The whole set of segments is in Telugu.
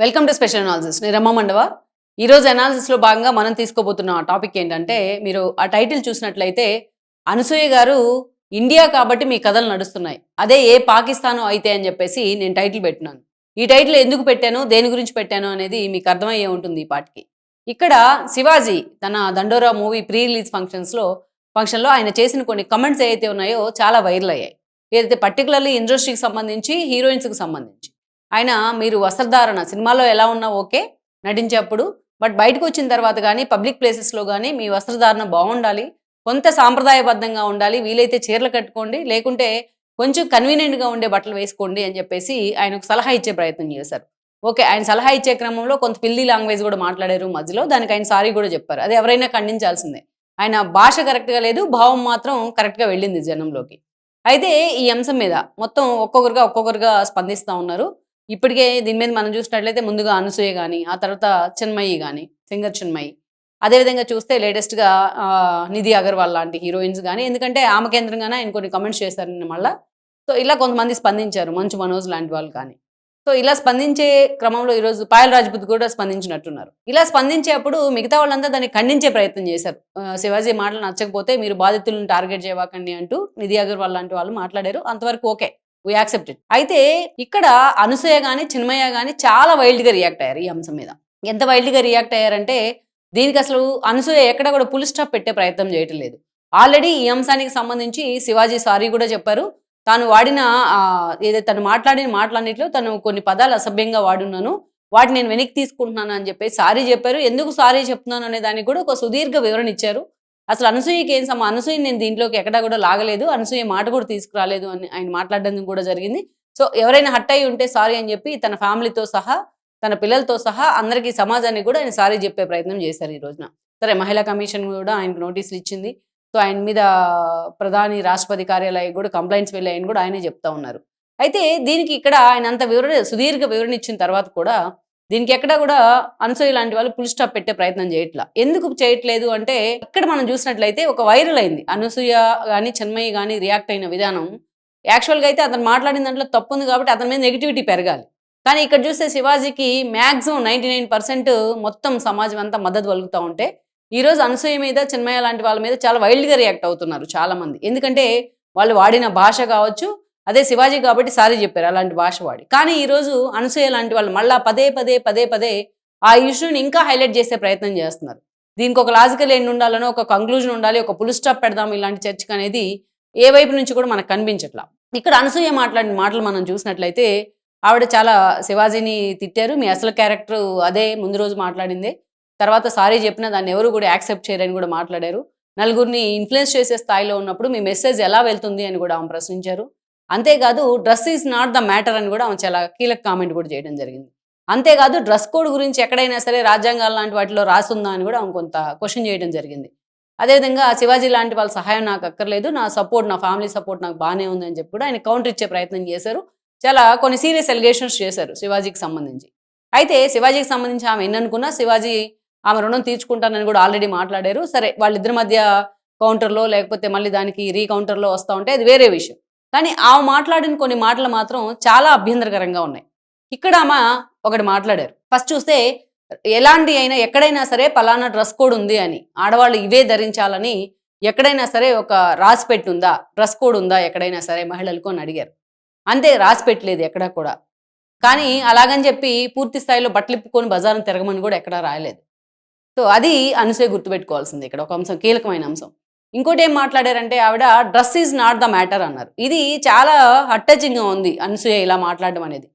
Welcome to special analysis. నేను రమ్మ మండవ. ఈరోజు అనాలిసిస్లో భాగంగా మనం తీసుకోబోతున్న టాపిక్ ఏంటంటే, మీరు ఆ టైటిల్ చూసినట్లయితే అనసూయ గారు ఇండియా కాబట్టి మీ కథలు నడుస్తున్నాయి, అదే ఏ పాకిస్తాను అయితే అని చెప్పేసి నేను టైటిల్ పెట్టినాను. ఈ టైటిల్ ఎందుకు పెట్టాను, దేని గురించి పెట్టాను అనేది మీకు అర్థమయ్యే ఉంటుంది ఈ పాటికి. ఇక్కడ శివాజీ తన దండోరా మూవీ ప్రీ రిలీజ్ ఫంక్షన్లో ఆయన చేసిన కొన్ని కమెంట్స్ ఏవైతే ఉన్నాయో చాలా వైరల్ అయ్యాయి. ఏదైతే పర్టికులర్లీ ఇండస్ట్రీకి సంబంధించి, హీరోయిన్స్కి సంబంధించి ఆయన మీరు వస్త్రధారణ సినిమాలో ఎలా ఉన్నా ఓకే నటించేప్పుడు, బట్ బయటకు వచ్చిన తర్వాత కానీ పబ్లిక్ ప్లేసెస్లో కానీ మీ వస్త్రధారణ బాగుండాలి, కొంత సాంప్రదాయబద్ధంగా ఉండాలి, వీలైతే చీరలు కట్టుకోండి, లేకుంటే కొంచెం కన్వీనియంట్గా ఉండే బట్టలు వేసుకోండి అని చెప్పేసి ఆయన ఒక సలహా ఇచ్చే ప్రయత్నం చేశారు. ఓకే, ఆయన సలహా ఇచ్చే క్రమంలో కొంత పిల్లి లాంగ్వేజ్ కూడా మాట్లాడారు మధ్యలో, దానికి ఆయన సారీ కూడా చెప్పారు. అది ఎవరైనా ఖండించాల్సిందే. ఆయన భాష కరెక్ట్గా లేదు, భావం మాత్రం కరెక్ట్గా వెళ్ళింది జనంలోకి. అయితే ఈ అంశం మీద మొత్తం ఒక్కొక్కరుగా స్పందిస్తూ ఉన్నారు. ఇప్పటికే దీని మీద మనం చూసినట్లయితే ముందుగా అనసూయ కానీ, ఆ తర్వాత చిన్మయి కానీ, సింగర్ చిన్మయి, అదేవిధంగా చూస్తే లేటెస్ట్గా నిధి అగర్వాల్ లాంటి హీరోయిన్స్ కానీ, ఎందుకంటే ఆమె కేంద్రంగానే ఆయన కొన్ని కమెంట్స్ చేశారు నిన్న మళ్ళా. సో ఇలా కొంతమంది స్పందించారు, మంచు మనోజ్ లాంటి వాళ్ళు కానీ. సో ఇలా స్పందించే క్రమంలో ఈరోజు పాయల్ రాజ్పుత్ కూడా స్పందించినట్టున్నారు. ఇలా స్పందించేప్పుడు మిగతా వాళ్ళంతా దాన్ని ఖండించే ప్రయత్నం చేశారు. శివాజీ మాటలు నచ్చకపోతే మీరు బాధితులను టార్గెట్ చేయవాకండి అంటూ నిధి అగర్వాల్ లాంటి వాళ్ళు మాట్లాడారు. అంతవరకు ఓకే, వీ యాక్సెప్టెడ్. అయితే ఇక్కడ అనసూయ కానీ చిన్మయ్య కానీ చాలా వైల్డ్గా రియాక్ట్ అయ్యారు ఈ అంశం మీద. ఎంత వైల్డ్గా రియాక్ట్ అయ్యారంటే, దీనికి అసలు అనసూయ ఎక్కడ కూడా ఫుల్ స్టాప్ పెట్టే ప్రయత్నం చేయటం లేదు. ఆల్రెడీ ఈ అంశానికి సంబంధించి శివాజీ సారీ కూడా చెప్పారు. తాను వాడిన ఏదైతే తను మాట్లాడిన మాటలన్నింటిలో తను కొన్ని పదాలు అసభ్యంగా వాడున్నాను, వాటిని నేను వెనక్కి తీసుకుంటున్నాను అని చెప్పి సారీ చెప్పారు. ఎందుకు సారీ చెప్తున్నాను అనే దానికి కూడా ఒక సుదీర్ఘ వివరణ ఇచ్చారు. అసలు అనసూయకి అనసూయ నేను దీంట్లోకి ఎక్కడా కూడా లాగలేదు, అనసూయ మాట కూడా తీసుకురాలేదు అని ఆయన మాట్లాడడం కూడా జరిగింది. సో ఎవరైనా హట్ అయి ఉంటే సారీ అని చెప్పి తన ఫ్యామిలీతో సహా, తన పిల్లలతో సహా అందరికీ, సమాజానికి కూడా ఆయన సారీ చెప్పే ప్రయత్నం చేశారు ఈ రోజున. సరే, మహిళా కమిషన్ కూడా ఆయనకు నోటీసులు ఇచ్చింది. సో ఆయన మీద ప్రధాని రాష్ట్రపతి కార్యాలయం కూడా కంప్లైంట్స్ వెళ్ళాయని కూడా ఆయనే చెప్తా ఉన్నారు. అయితే దీనికి ఇక్కడ ఆయన అంత సుదీర్ఘ వివరణ ఇచ్చిన తర్వాత కూడా దీనికి ఎక్కడా కూడా అనసూయ లాంటి వాళ్ళు ఫుల్ స్టాప్ పెట్టే ప్రయత్నం చేయట్లా. ఎందుకు చేయట్లేదు అంటే, ఇక్కడ మనం చూసినట్లయితే ఒక వైరల్ అయింది. అనసూయ కానీ చిన్మయి కానీ రియాక్ట్ అయిన విధానం. యాక్చువల్గా అయితే అతను మాట్లాడిన దాంట్లో తప్పు ఉంది కాబట్టి అతని మీద నెగిటివిటీ పెరగాలి. కానీ ఇక్కడ చూస్తే శివాజీకి మ్యాక్సిమం 99% మొత్తం సమాజం అంతా మద్దతు పలుకుతూ ఉంటే, ఈరోజు అనసూయ మీద, చిన్మయ్య లాంటి వాళ్ళ మీద చాలా వైల్డ్గా రియాక్ట్ అవుతున్నారు చాలామంది. ఎందుకంటే వాళ్ళు వాడిన భాష కావచ్చు, అదే శివాజీ కాబట్టి సారీ చెప్పారు అలాంటి భాష వాడి. కానీ ఈరోజు అనసూయ లాంటి వాళ్ళు మళ్ళా పదే పదే ఆ ఇష్యూని ఇంకా హైలైట్ చేసే ప్రయత్నం చేస్తున్నారు. దీనికి ఒక లాజికల్ ఎండ్ ఉండాలనో, ఒక కంక్లూజన్ ఉండాలి, ఒక ఫుల్ స్టాప్ పెడదాం ఇలాంటి చర్చకు అనేది ఏ వైపు నుంచి కూడా మనకు కనిపించట్లా. ఇక్కడ అనసూయ మాట్లాడిన మాటలు మనం చూసినట్లయితే, ఆవిడ చాలా శివాజీని తిట్టారు. మీ అసలు క్యారెక్టర్ అదే, ముందు రోజు మాట్లాడిందే, తర్వాత సారీ చెప్పినా దాన్ని ఎవరు కూడా యాక్సెప్ట్ చేయరని కూడా మాట్లాడారు. నలుగురిని ఇన్ఫ్లుయెన్స్ చేసే స్థాయిలో ఉన్నప్పుడు మీ మెసేజ్ ఎలా వెళ్తుంది అని కూడా ఆమె ప్రశ్నించారు. అంతేకాదు dress is not the matter అని కూడా ఆమె చాలా కీలక కామెంట్ కూడా చేయడం జరిగింది. అంతేకాదు డ్రెస్ కోడ్ గురించి ఎక్కడైనా సరే రాజ్యాంగాలు లాంటి వాటిలో రాసుందా అని కూడా ఆమె కొంత క్వశ్చన్ చేయడం జరిగింది. అదేవిధంగా శివాజీ లాంటి వాళ్ళ సహాయం నాకు అక్కర్లేదు, నా ఫ్యామిలీ సపోర్ట్ నాకు బాగానే ఉందని చెప్పి కూడా ఆయన కౌంటర్ ఇచ్చే ప్రయత్నం చేశారు. చాలా కొన్ని సీరియస్ ఎలిగేషన్స్ చేశారు శివాజీకి సంబంధించి. అయితే శివాజీకి సంబంధించి ఆమె ఎన్ననుకున్నా శివాజీ ఆమె రుణం తీర్చుకుంటానని కూడా ఆల్రెడీ మాట్లాడారు. సరే, వాళ్ళిద్దరి మధ్య కౌంటర్లో లేకపోతే మళ్ళీ దానికి రీకౌంటర్లో వస్తూ ఉంటే అది వేరే విషయం. కానీ ఆమె మాట్లాడిన కొన్ని మాటలు మాత్రం చాలా అభ్యంతరకరంగా ఉన్నాయి. ఇక్కడ ఆమె ఒకటి మాట్లాడారు. ఫస్ట్ చూస్తే, ఎలాంటి అయినా ఎక్కడైనా సరే పలానా డ్రెస్ కోడ్ ఉంది అని, ఆడవాళ్ళు ఇవే ధరించాలని ఎక్కడైనా సరే ఒక రాసి పెట్టుందా, డ్రెస్ కోడ్ ఉందా ఎక్కడైనా సరే మహిళలకు అని అడిగారు. అంతే, రాసి పెట్టలేదు ఎక్కడా కూడా. కానీ అలాగని చెప్పి పూర్తి స్థాయిలో బట్టలిప్పుకొని బజార్ను తిరగమని కూడా ఎక్కడా రాయలేదు. సో అది అనసూయ గుర్తుపెట్టుకోవాల్సింది ఇక్కడ ఒక అంశం, కీలకమైన అంశం. ఇంకోటి ఏం మాట్లాడారంటే, ఆవిడ dress is not the matter అన్నారు. ఇది చాలా టచింగ్గా ఉంది అనసూయ ఇలా మాట్లాడడం అనేది.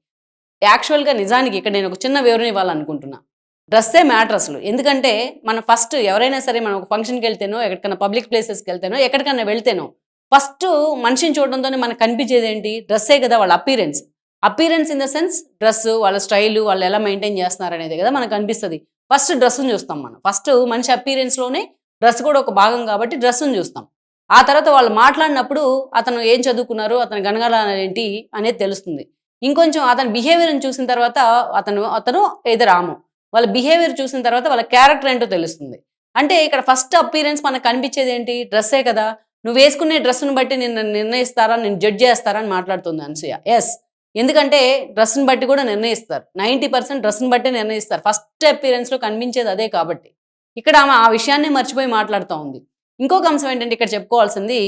యాక్చువల్గా నిజానికి ఇక్కడ నేను ఒక చిన్న వివరణ ఇవ్వాలనుకుంటున్నా. డ్రెస్సే మ్యాటర్ అసలు. ఎందుకంటే మనం ఫస్ట్ ఎవరైనా సరే మనం ఒక ఫంక్షన్కి వెళ్తేనో, ఎక్కడికైనా పబ్లిక్ ప్లేసెస్కి వెళ్తేనో, ఎక్కడికైనా వెళ్తేనో ఫస్ట్ మనిషిని చూడడంతోనే మనకు కనిపించేది ఏంటి? డ్రెస్సే కదా, వాళ్ళ appearance in the sense dress, వాళ్ళ స్టైలు, వాళ్ళు ఎలా మెయింటైన్ చేస్తున్నారు అనేది కదా మనకు అనిపిస్తుంది. ఫస్ట్ డ్రెస్సును చూస్తాం మనం. ఫస్ట్ మనిషి అపీరెన్స్లోనే డ్రెస్ కూడా ఒక భాగం కాబట్టి డ్రెస్సును చూస్తాం. ఆ తర్వాత వాళ్ళు మాట్లాడినప్పుడు అతను ఏం చదువుకున్నారు, అతని గణగణాలు ఏంటి అనేది తెలుస్తుంది. ఇంకొంచెం అతని బిహేవియర్ని చూసిన తర్వాత అతను ఏదో రాము, వాళ్ళ బిహేవియర్ చూసిన తర్వాత వాళ్ళ క్యారెక్టర్ ఏంటో తెలుస్తుంది. అంటే ఇక్కడ ఫస్ట్ అపీరెన్స్ మనకు కనిపించేది ఏంటి? డ్రెస్సే కదా. నువ్వు వేసుకునే డ్రెస్సును బట్టి నిన్ను నిర్ణయిస్తారా, నేను జడ్జ్ చేస్తారా అని మాట్లాడుతుంది అనసూయ. ఎస్, ఎందుకంటే డ్రెస్‌ని బట్టి కూడా నిర్ణయిస్తారు. 90% డ్రెస్‌ని బట్టే నిర్ణయిస్తారు. ఫస్ట్ అపియరెన్స్‌లో కనిపించేది అదే కాబట్టి. ఇక్కడ ఆమె ఆ విషయాన్నే మర్చిపోయి మాట్లాడుతా ఉంది. ఇంకొక అంశం ఏంటంటే ఇక్కడ చెప్పుకోవాల్సింది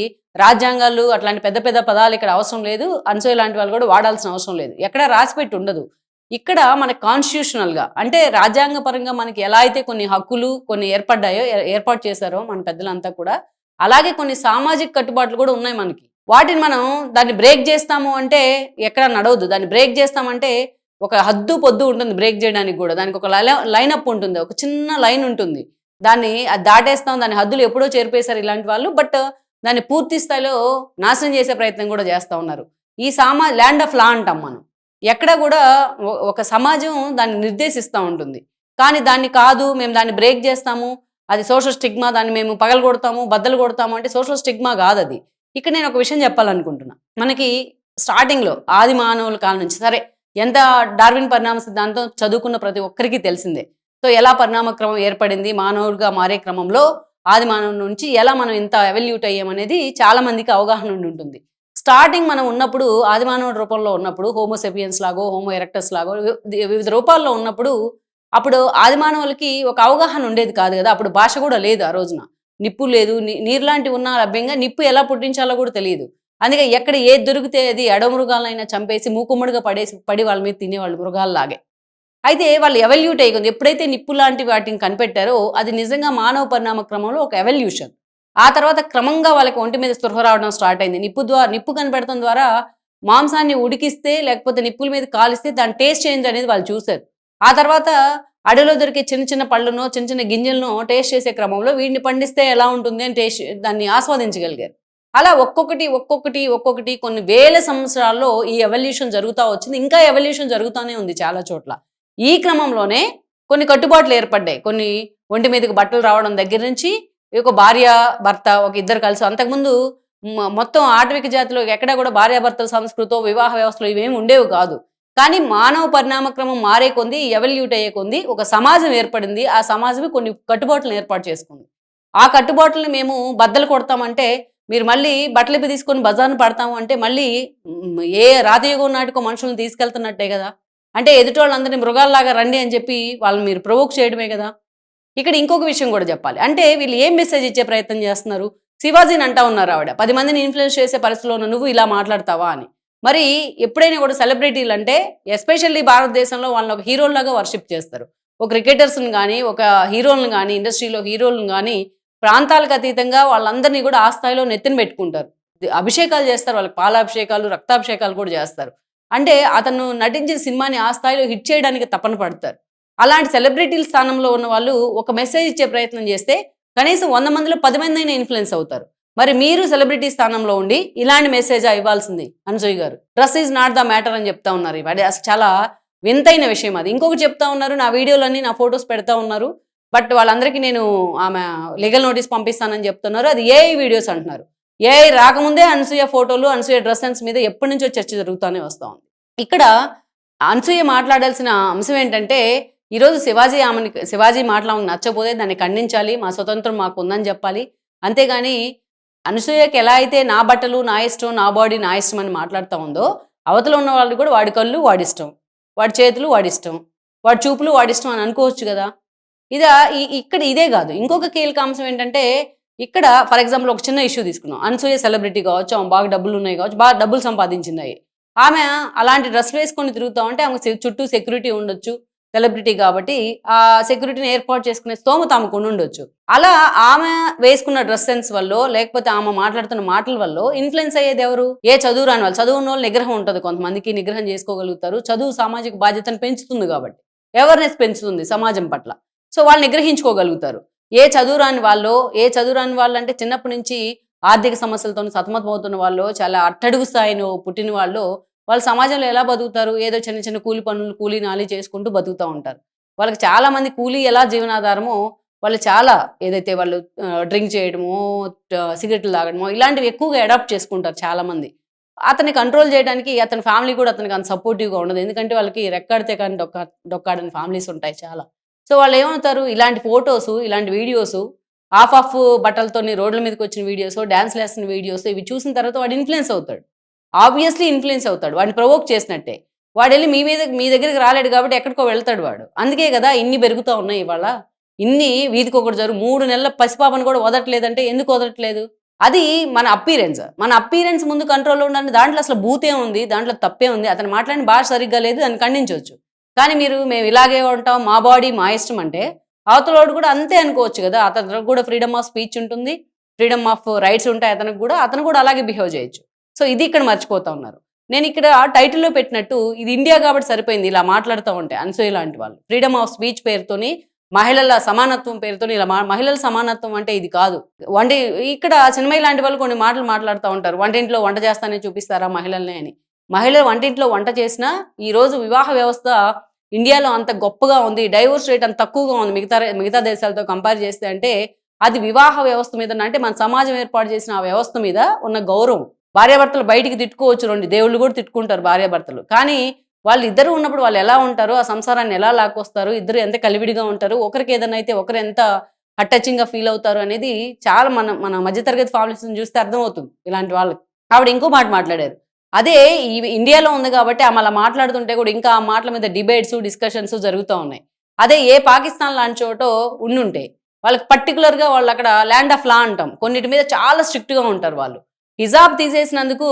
రాజ్యాంగాలు అట్లాంటి పెద్ద పెద్ద పదాలు ఇక్కడ అవసరం లేదు. అనసూయ లాంటి వాళ్ళు కూడా వాడాల్సిన అవసరం లేదు. ఎక్కడ రాసిపెట్టి ఉండదు. ఇక్కడ మన కాన్స్టిట్యూషనల్‌గా అంటే రాజ్యాంగ పరంగా మనకి ఎలా అయితే కొన్ని హక్కులు కొన్ని ఏర్పడ్డాయో ఏర్పాటు చేశారో మన పెద్దలంతా కూడా, అలాగే కొన్ని సామాజిక కట్టుబాట్లు కూడా ఉన్నాయి మనకి. వాటిని మనం దాన్ని బ్రేక్ చేస్తాము అంటే ఎక్కడ నడవదు. దాన్ని బ్రేక్ చేస్తామంటే ఒక హద్దు పొద్దు ఉంటుంది బ్రేక్ చేయడానికి కూడా. దానికి ఒక లైనప్ ఉంటుంది. ఒక చిన్న లైన్ ఉంటుంది. దాన్ని అది దాటేస్తాం. దాని హద్దులు ఎప్పుడో చేరిపేశారు ఇలాంటి వాళ్ళు. బట్ దాన్ని పూర్తి స్థాయిలో నాశనం చేసే ప్రయత్నం కూడా చేస్తా ఉన్నారు. ఈ ల్యాండ్ ఆఫ్ లా అంటాం మనం. ఎక్కడ కూడా ఒక సమాజం దాన్ని నిర్దేశిస్తూ ఉంటుంది. కానీ దాన్ని కాదు మేము దాన్ని బ్రేక్ చేస్తాము. అది సోషల్ స్టిగ్మా, దాన్ని మేము పగలగొడతాము, బద్దలు కొడతాము అంటే సోషల్ స్టిగ్మా కాదది. ఇక్కడ నేను ఒక విషయం చెప్పాలనుకుంటున్నా. మనకి స్టార్టింగ్‌లో ఆది మానవుల కాలం నుంచి సరే ఎంత డార్విన్ పరిణామ సిద్ధాంతం చదువుకున్న ప్రతి ఒక్కరికి తెలిసిందే. సో ఎలా పరిణామ క్రమం ఏర్పడింది, మానవుడిగా మారే క్రమంలో ఆది మానవుడి నుంచి ఎలా మనం ఇంత ఎవల్యూట్ అయ్యామనేది చాలా మందికి అవగాహన ఉండి ఉంటుంది. స్టార్టింగ్ మనం ఉన్నప్పుడు ఆది మానవుడి రూపంలో ఉన్నప్పుడు హోమోసెపియన్స్ లాగో, హోమో ఎరెక్టస్ లాగో వివిధ రూపాల్లో ఉన్నప్పుడు అప్పుడు ఆది మానవులకి ఒక అవగాహన ఉండేది కాదు కదా. అప్పుడు భాష కూడా లేదు ఆ రోజున. నిప్పు లేదు, నీరు లాంటివి ఉన్నా లభ్యంగా నిప్పు ఎలా పుట్టించాలో కూడా తెలియదు. అందుకే ఎక్కడ ఏది దొరికితే అది అడమృగాలనైనా చంపేసి మూకుమ్మడిగా పడి వాళ్ళ మీద తినేవాళ్ళు మృగాల్లాగే. అయితే వాళ్ళు ఎవల్యూట్ అయ్యింది. ఎప్పుడైతే నిప్పు లాంటి వాటిని కనిపెట్టారో అది నిజంగా మానవ పరిణామ క్రమంలో ఒక ఎవల్యూషన్. ఆ తర్వాత క్రమంగా వాళ్ళకి ఒంటి మీద స్పృహ రావడం స్టార్ట్ అయింది. నిప్పు కనిపెడతం ద్వారా మాంసాన్ని ఉడికిస్తే లేకపోతే నిప్పుల మీద కాలిస్తే దాని టేస్ట్ చేంజ్ అనేది వాళ్ళు చూశారు. ఆ తర్వాత అడవిలో దొరికే చిన్న చిన్న పళ్ళునో చిన్న చిన్న గింజలను టేస్ట్ చేసే క్రమంలో వీటిని పండిస్తే ఎలా ఉంటుంది అని దాన్ని ఆస్వాదించగలిగారు. అలా ఒక్కొక్కటి కొన్ని వేల సంవత్సరాల్లో ఈ ఎవల్యూషన్ జరుగుతూ వచ్చింది. ఇంకా ఎవల్యూషన్ జరుగుతూనే ఉంది చాలా చోట్ల. ఈ క్రమంలోనే కొన్ని కట్టుబాట్లు ఏర్పడ్డాయి. కొన్ని ఒంటి మీదకి బట్టలు రావడం దగ్గర నుంచి ఒక భార్య భర్త ఒక ఇద్దరు కలిసి, అంతకుముందు మొత్తం ఆటవిక జాతిలో ఎక్కడా కూడా భార్యాభర్తల సంస్కృతో వివాహ వ్యవస్థలో ఇవేమి ఉండేవి కాదు. కానీ మానవ పరిణామక్రమం మారే కొంది, ఎవల్యూట్ అయ్యే కొంది ఒక సమాజం ఏర్పడింది. ఆ సమాజమే కొన్ని కట్టుబాట్లను ఏర్పాటు చేసుకుంది. ఆ కట్టుబాట్లని మేము బద్దలు కొడతామంటే మీరు మళ్ళీ బట్టలిపి తీసుకొని బజార్ను పడతాము అంటే మళ్ళీ ఏ రాతయుగం నాటికో మనుషులను తీసుకెళ్తున్నట్టే కదా. అంటే ఎదుటి వాళ్ళందరినీ మృగాల్లాగా రండి అని చెప్పి వాళ్ళని మీరు ప్రొవోక్ చేయడమే కదా. ఇక్కడ ఇంకొక విషయం కూడా చెప్పాలి. అంటే వీళ్ళు ఏం మెసేజ్ ఇచ్చే ప్రయత్నం చేస్తున్నారు? శివాజీని అంటా ఉన్నారు ఆవిడ. 10 మందిని ఇన్ఫ్లుయెన్స్ చేసే పరిస్థితిలో ఉన్న నువ్వు ఇలా మాట్లాడతావా అని. మరి ఎప్పుడైనా కూడా సెలబ్రిటీలు అంటే ఎస్పెషల్లీ భారతదేశంలో వాళ్ళని ఒక హీరోల్లాగా వర్షిప్ చేస్తారు. ఒక క్రికెటర్స్ని కానీ ఒక హీరోలను కానీ ఇండస్ట్రీలో హీరోలను కానీ ప్రాంతాలకు అతీతంగా వాళ్ళందరినీ కూడా ఆ స్థాయిలో నెత్తిన పెట్టుకుంటారు. అభిషేకాలు చేస్తారు, వాళ్ళకి పాలాభిషేకాలు రక్తాభిషేకాలు కూడా చేస్తారు. అంటే అతను నటించిన సినిమాని ఆ స్థాయిలో హిట్ చేయడానికి తపన పడతారు. అలాంటి సెలబ్రిటీల స్థానంలో ఉన్న వాళ్ళు ఒక మెసేజ్ ఇచ్చే ప్రయత్నం చేస్తే కనీసం 100 మందిలో 10 మంది అయినా ఇన్ఫ్లుయెన్స్ అవుతారు. మరి మీరు సెలబ్రిటీ స్థానంలో ఉండి ఇలాంటి మెసేజా ఇవ్వాల్సింది అనసూయ గారు? Dress is not the matter అని చెప్తా ఉన్నారు. ఇవాళ అసలు చాలా వింతైన విషయం అది. ఇంకొకటి చెప్తా ఉన్నారు, నా వీడియోలన్నీ నా ఫొటోస్ పెడతా ఉన్నారు, బట్ వాళ్ళందరికీ నేను ఆమె లీగల్ నోటీస్ పంపిస్తానని చెప్తున్నారు. అది ఏఐ వీడియోస్ అంటున్నారు. ఏఐ రాకముందే అనసూయ ఫోటోలు అనసూయ డ్రెస్ సెన్స్ మీద ఎప్పటి నుంచో చర్చ జరుగుతూనే వస్తూ ఉంది. ఇక్కడ అనసూయ మాట్లాడాల్సిన అంశం ఏంటంటే ఈరోజు శివాజీ మాటలు నచ్చపోతే దాన్ని ఖండించాలి, మా స్వతంత్రం మాకు ఉందని చెప్పాలి. అంతేగాని అనసూయకి ఎలా అయితే నా బట్టలు నా ఇష్టం, నా బాడీ నా ఇష్టం అని మాట్లాడుతూ ఉందో అవతల ఉన్న వాళ్ళు కూడా వాడి కళ్ళు వాడిష్టం, వాడి చేతులు వాడిష్టం, వాడి చూపులు వాడిష్టం అని అనుకోవచ్చు కదా. ఇక్కడ ఇదే కాదు, ఇంకొక కీలక అంశం ఏంటంటే ఇక్కడ ఫర్ ఎగ్జాంపుల్ ఒక చిన్న ఇష్యూ తీసుకున్నాం. అనసూయ సెలబ్రిటీ కావచ్చు, ఆమె బాగా డబ్బులు ఉన్నాయి కావచ్చు, బాగా డబ్బులు సంపాదించింది. ఆమె అలాంటి డ్రెస్ వేసుకొని తిరుగుతా ఉంటే ఆమె చుట్టూ సెక్యూరిటీ ఉండొచ్చు, సెలబ్రిటీ కాబట్టి ఆ సెక్యూరిటీని ఏర్పాటు చేసుకునే స్తోమత ఆమెకు ఉండొచ్చు. అలా ఆమె వేసుకున్న డ్రెస్ సెన్స్ వల్ల లేకపోతే ఆమె మాట్లాడుతున్న మాటల వల్ల ఇన్ఫ్లుయెన్స్ అయ్యేది ఎవరు? ఏ చదువు రాని వాళ్ళు. చదువు ఉన్న వాళ్ళు నిగ్రహం ఉంటుంది, కొంతమందికి నిగ్రహం చేసుకోగలుగుతారు. చదువు సామాజిక బాధ్యతను పెంచుతుంది కాబట్టి, అవేర్నెస్ పెంచుతుంది సమాజం పట్ల. సో వాళ్ళు నిగ్రహించుకోగలుగుతారు. ఏ చదువు రాని వాళ్ళు అంటే చిన్నప్పటి నుంచి ఆర్థిక సమస్యలతో సతమతమవుతున్న వాళ్ళు, చాలా అట్టడుగు స్థాయిలో పుట్టిన వాళ్ళు సమాజంలో ఎలా బతుకుతారు? ఏదో చిన్న చిన్న కూలి పనులు, కూలీ నాలి చేసుకుంటూ బతుకుతూ ఉంటారు. వాళ్ళకి చాలా మంది కూలీ ఎలా జీవనాధారమో వాళ్ళు చాలా ఏదైతే వాళ్ళు డ్రింక్ చేయడమో, సిగరెట్లు తాగడమో ఇలాంటివి ఎక్కువగా అడాప్ట్ చేసుకుంటారు చాలామంది. అతన్ని కంట్రోల్ చేయడానికి అతని ఫ్యామిలీ కూడా అతనికి అంత సపోర్టివ్గా ఉండదు. ఎందుకంటే వాళ్ళకి రెక్కాడితే కానీ డొక్కాడని ఫ్యామిలీస్ ఉంటాయి చాలా. సో వాళ్ళు ఏమవుతారు, ఇలాంటి ఫొటోసు, ఇలాంటి వీడియోసు, ఆఫ్ బట్టలతోని రోడ్ల మీదకి వచ్చిన వీడియోస్, డ్యాన్స్ వేస్తున్న వీడియోస్ ఇవి చూసిన తర్వాత వాడు ఇన్ఫ్లుయెన్స్ అవుతాడు. ఆబ్వియస్లీ ఇన్ఫ్లుయెన్స్ అవుతాడు. వాడిని ప్రొవోక్ చేసినట్టే. వాడెళ్ళి మీ దగ్గరికి రాలేడు కాబట్టి ఎక్కడికో వెళ్తాడు వాడు. అందుకే కదా ఇన్ని పెరుగుతా ఉన్నాయి ఇవాళ. ఇన్ని వీధికొకటి 3 నెలల పసిపాపను కూడా వదలట్లేదంటే ఎందుకు వదలట్లేదు? అది మన అప్పీరెన్స్. మన అప్పీరెన్స్ ముందు కంట్రోల్‌లో ఉండాలి. దాంట్లో అసలు భూతే ఉంది. దాంట్లో తప్పే ఉంది. అతను మాట్లాడిన భాష సరిగ్గా లేదు. దాన్ని ఖండించొచ్చు. కానీ మేము ఇలాగే ఉంటాం. మా బాడీ మా ఇష్టం అంటే అవతలోడు కూడా అంతే అనుకోవచ్చు కదా! అతనికి కూడా ఫ్రీడమ్ ఆఫ్ స్పీచ్ ఉంటుంది. ఫ్రీడమ్ ఆఫ్ రైట్స్ ఉంటాయి అతనికి కూడా. అతను కూడా అలాగే బిహేవ్ చేయొచ్చు. సో, ఇది ఇక్కడ మర్చిపోతా ఉన్నారు. నేనిక్కడ టైటిల్‌లో పెట్టినట్టు ఇది ఇండియా కాబట్టి సరిపోయింది ఇలా మాట్లాడుతా ఉంటే అనసూయ లాంటి వాళ్ళు. ఫ్రీడమ్ ఆఫ్ స్పీచ్ పేరుతోని మహిళల సమానత్వం పేరుతోని ఇలా మహిళల సమానత్వం అంటే ఇది కాదు. ఇక్కడ చిన్మయి లాంటి వాళ్ళు కొన్ని మాటలు మాట్లాడుతా ఉంటారు. వంటింట్లో వంట చేస్తానే చూపిస్తారా మహిళల్ని అని. మహిళలు వంటింట్లో వంట చేసినా ఈరోజు వివాహ వ్యవస్థ ఇండియాలో అంత గొప్పగా ఉంది. డైవోర్స్ రేట్ అంత తక్కువగా ఉంది మిగతా దేశాలతో కంపేర్ చేస్తే అంటే అది వివాహ వ్యవస్థ మీద అంటే మన సమాజం ఏర్పాటు చేసిన ఆ వ్యవస్థ మీద ఉన్న గౌరవం. భార్యాభర్తలు బయటికి తిట్టుకోవచ్చు 2 దేవుళ్ళు కూడా తిట్టుకుంటారు భార్యాభర్తలు. కానీ వాళ్ళిద్దరూ ఉన్నప్పుడు వాళ్ళు ఎలా ఉంటారు? ఆ సంసారాన్ని ఎలా లాక్కొస్తారు? ఇద్దరు ఎంత కలివిడిగా ఉంటారు? ఒకరికి ఏదైనా అయితే ఒకరు ఎంత టచింగ్‌గా ఫీల్ అవుతారు అనేది చాలా మన మధ్య తరగతి ఫ్యామిలీస్‌ని చూస్తే అర్థమవుతుంది ఇలాంటి వాళ్ళకి. ఆవిడ ఇంకో మాట మాట్లాడారు. అదే ఇండియాలో ఉంది కాబట్టి ఆమె అలా మాట్లాడుతుంటే కూడా ఇంకా ఆ మాటల మీద డిబేట్స్, డిస్కషన్స్ జరుగుతా ఉన్నాయి. అదే ఏ పాకిస్తాన్ లాంటి చోటో ఉండుంటే వాళ్ళకి పర్టిక్యులర్‌గా వాళ్ళక్కడ ల్యాండ్ ఆఫ్ లా అంటాం. కొన్నిటి మీద చాలా స్ట్రిక్ట్‌గా ఉంటారు వాళ్ళు. హిజాబ్ తీసేసినందుకు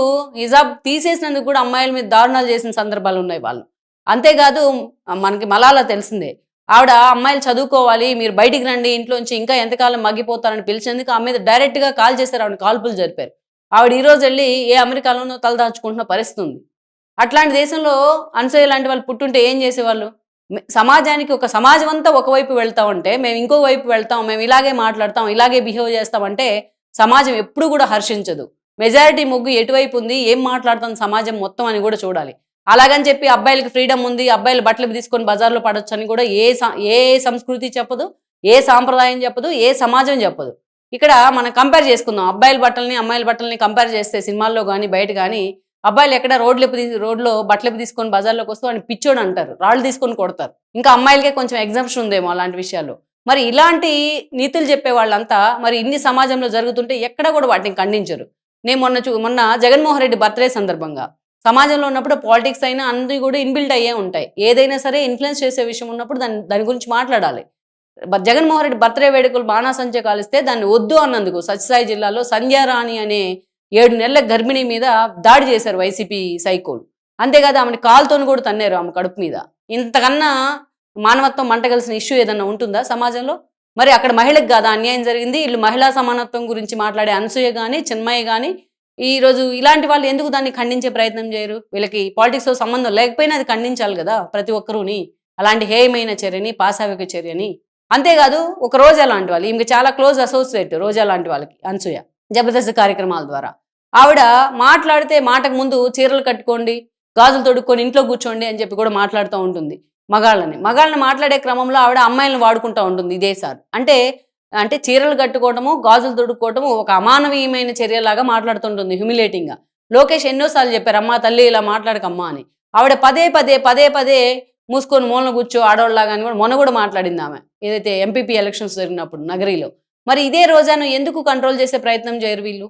కూడా అమ్మాయిల మీద దారుణాలు చేసిన సందర్భాలున్నాయి వాళ్ళు. అంతేకాదు మనకి మలాలా తెలిసిందే. ఆవిడ అమ్మాయిలు చదువుకోవాలి, మీరు బయటికి రండి ఇంట్లోంచి ఇంకా ఎంతకాలం మగ్గిపోతారని పిలిచేందుకు ఆమె మీద డైరెక్ట్‌గా కాల్ చేశారు. ఆవిడని కాల్పులు జరిపారు. ఆవిడ ఈరోజు ఎళ్లి ఏ అమెరికాలోనో తలదాచుకుంటున్న పరిస్థితి ఉంది. అట్లాంటి దేశంలో అనసూయ లాంటి వాళ్ళు పుట్టుంటే ఏం చేసేవాళ్ళు? సమాజానికి ఒక సమాజం అంతా ఒకవైపు వెళ్తా ఉంటే, మేము ఇంకో వైపు వెళ్తాం, మేము ఇలాగే మాట్లాడతాం, ఇలాగే బిహేవ్ చేస్తామంటే సమాజం ఎప్పుడు కూడా హర్షించదు. మెజారిటీ మొగ్గు ఎటువైపు ఉంది, ఏం మాట్లాడుతుంది సమాజం మొత్తం అని కూడా చూడాలి. అలాగని చెప్పి అబ్బాయిలకి ఫ్రీడమ్ ఉంది, అబ్బాయిలు బట్టలు తీసుకొని బజార్‌లో పడొచ్చని కూడా ఏ సంస్కృతి చెప్పదు, ఏ సాంప్రదాయం చెప్పదు, ఏ సమాజం చెప్పదు. ఇక్కడ మనం కంపేర్ చేసుకుందాం. అబ్బాయిల బట్టల్ని, అమ్మాయిల బట్టల్ని కంపేర్ చేస్తే సినిమాల్లో గాని, బయట గాని అబ్బాయిలు ఎక్కడ రోడ్లో బట్టలు తీసుకొని బజార్‌లోకి వస్తే వాడిని పిచ్చోడు అంటారు. రాళ్ళు తీసుకొని కొడతారు. ఇంకా అమ్మాయిలకే కొంచెం ఎగ్జంప్షన్ ఉందేమో అలాంటి విషయాల్లో. మరి ఇలాంటి నీతులు చెప్పే వాళ్ళంతా మరి ఇన్ని సమాజంలో జరుగుతుంటే ఎక్కడ కూడా వాటిని ఖండించరు. నేను మొన్న జగన్మోహన్ రెడ్డి బర్త్‌డే సందర్భంగా సమాజంలో ఉన్నప్పుడు పాలిటిక్స్ అయినా అన్నీ కూడా ఇన్‌బిల్ట్ అయ్యే ఉంటాయి. ఏదైనా సరే ఇన్‌ఫ్లుయెన్స్ చేసే విషయం ఉన్నప్పుడు దాని గురించి మాట్లాడాలి. జగన్మోహన్ రెడ్డి బర్త్‌డే వేడుకలు బాణాసంచా కాలిస్తే దాన్ని వద్దు అన్నందుకు సత్యసాయి జిల్లాలో సంధ్యారాణి అనే 7 నెలల గర్భిణి మీద దాడి చేశారు వైసీపీ సైకోలు. అంతేకాదు ఆమెని కాలుతోని కూడా తన్నారు ఆమె కడుపు మీద. ఇంతకన్నా మానవత్వం మంటగలిసిన ఇష్యూ ఏదన్నా ఉంటుందా సమాజంలో? మరి అక్కడ మహిళకి కాదా అన్యాయం జరిగింది? ఈళ్ళు మహిళా సమానత్వం గురించి మాట్లాడే అనసూయ గాని, చిన్మయి గాని ఈరోజు ఇలాంటి వాళ్ళు ఎందుకు దాన్ని ఖండించే ప్రయత్నం చేయరు? వీళ్ళకి పాలిటిక్స్‌తో సంబంధం లేకపోయినా అది ఖండించాలి గదా! ప్రతి ఒక్కరుని. అలాంటి హేయమైన చర్యని, పాశవిక చర్యని. అంతేకాదు ఒక రోజా లాంటి వాళ్ళు ఈమెకి చాలా క్లోజ్ అసోసియేట్ రోజా లాంటి వాళ్ళకి అనసూయ. జబర్దస్త్ కార్యక్రమాల ద్వారా. ఆవిడ మాట్లాడితే మాటకు ముందు చీరలు కట్టుకోండి, గాజులు తొడుక్కొని ఇంట్లో కూర్చోండి అని చెప్పి కూడా మాట్లాడుతూ ఉంటుంది మగాళ్ళని మాట్లాడే క్రమంలో ఆవిడ అమ్మాయిలను వాడుకుంటూ ఉంటుంది ఇదేసారి. అంటే చీరలు కట్టుకోవటము, గాజులు తొడుక్కోవటము ఒక అమానవీయమైన చర్యలాగా మాట్లాడుతుంటుంది హ్యూమిలేటింగ్‌గా. లోకేష్ ఎన్నో సార్లు చెప్పారు, "అమ్మా తల్లి ఇలా మాట్లాడకమ్మా" అని. ఆవిడ పదే పదే మూసుకొని మూలన కూర్చో ఆడోళ్ళలాగా అని కూడా మొన్న కూడా మాట్లాడింది ఆమె. ఏదైతే ఎంపీపీ ఎలక్షన్స్ జరిగినప్పుడు నగరిలో. మరి ఇదే రోజాను ఎందుకు కంట్రోల్ చేసే ప్రయత్నం చేయరు వీళ్ళు?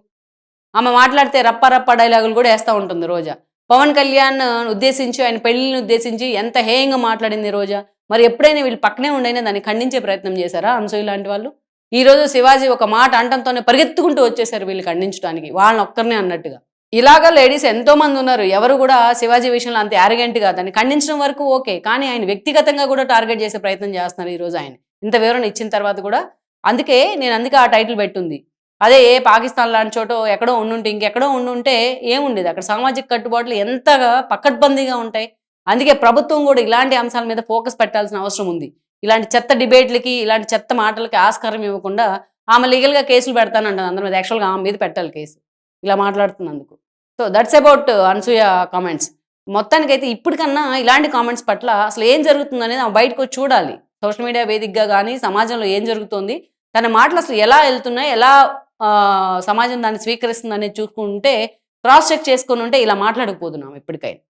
ఆమె మాట్లాడితే రప్ప డైలాగులు కూడా ఏస్తా ఉంటుంది రోజా. పవన్ కళ్యాణ్ ఉద్దేశించి ఆయన పెళ్లిని ఉద్దేశించి ఎంత హేయంగా మాట్లాడింది రోజా. మరి ఎప్పుడైనా వీళ్ళు పక్కనే ఉండైనా దాన్ని ఖండించే ప్రయత్నం చేశారా అనసూయ లాంటి వాళ్ళు? ఈరోజు శివాజీ ఒక మాట అంటంతోనే పరిగెత్తుకుంటూ వచ్చేసారు వీళ్ళు ఖండించడానికి, వాళ్ళని ఒక్కరినే అన్నట్టుగా. ఇలాగా లేడీస్ ఎంతో మంది ఉన్నారు. ఎవరు కూడా శివాజీ విషయంలో అంత యారగెంట్‌గా దాన్ని ఖండించడం వరకు ఓకే. కానీ ఆయన వ్యక్తిగతంగా కూడా టార్గెట్ చేసే ప్రయత్నం చేస్తున్నారు ఈరోజు ఆయన. ఇంత వివరణ ఇచ్చిన తర్వాత కూడా. అందుకే ఆ టైటిల్ పెట్టుంది. అదే ఏ పాకిస్తాన్ లాంటి చోటో ఎక్కడో ఉండుంటే ఇంకెక్కడో ఉండుంటే ఏముండేది? అక్కడ సామాజిక కట్టుబాట్లు ఎంతగా పకడ్బందీగా ఉంటాయి. అందుకే ప్రభుత్వం కూడా ఇలాంటి అంశాల మీద ఫోకస్ పెట్టాల్సిన అవసరం ఉంది. ఇలాంటి చెత్త డిబేట్‌లకి, ఇలాంటి చెత్త మాటలకి ఆస్కారం ఇవ్వకుండా ఆమె లీగల్‌గా కేసులు పెడతానంటది అందరి మీద. యాక్చువల్‌గా ఆమె మీద పెట్టాలి కేసు, ఇలా మాట్లాడుతున్నందుకు. So, that's about Anasuya comments. మొత్తానికైతే ఇప్పటికన్నా ఇలాంటి కామెంట్స్ పట్ల అసలు ఏం జరుగుతుందనేది ఆమె బయటకొచ్చి చూడాలి. సోషల్ మీడియా వేదికగా గానీ, సమాజంలో ఏం జరుగుతోంది? తన మాటలు అసలు ఎలా ఎళ్తున్నాయి? ఎలా సమాజం దాన్ని స్వీకరిస్తుందనేది చూసుకుంటే, క్రాస్ చెక్ చేసుకొనుంటే ఇలా మాట్లాడకపోదున్నాం ఇప్పటికైనా.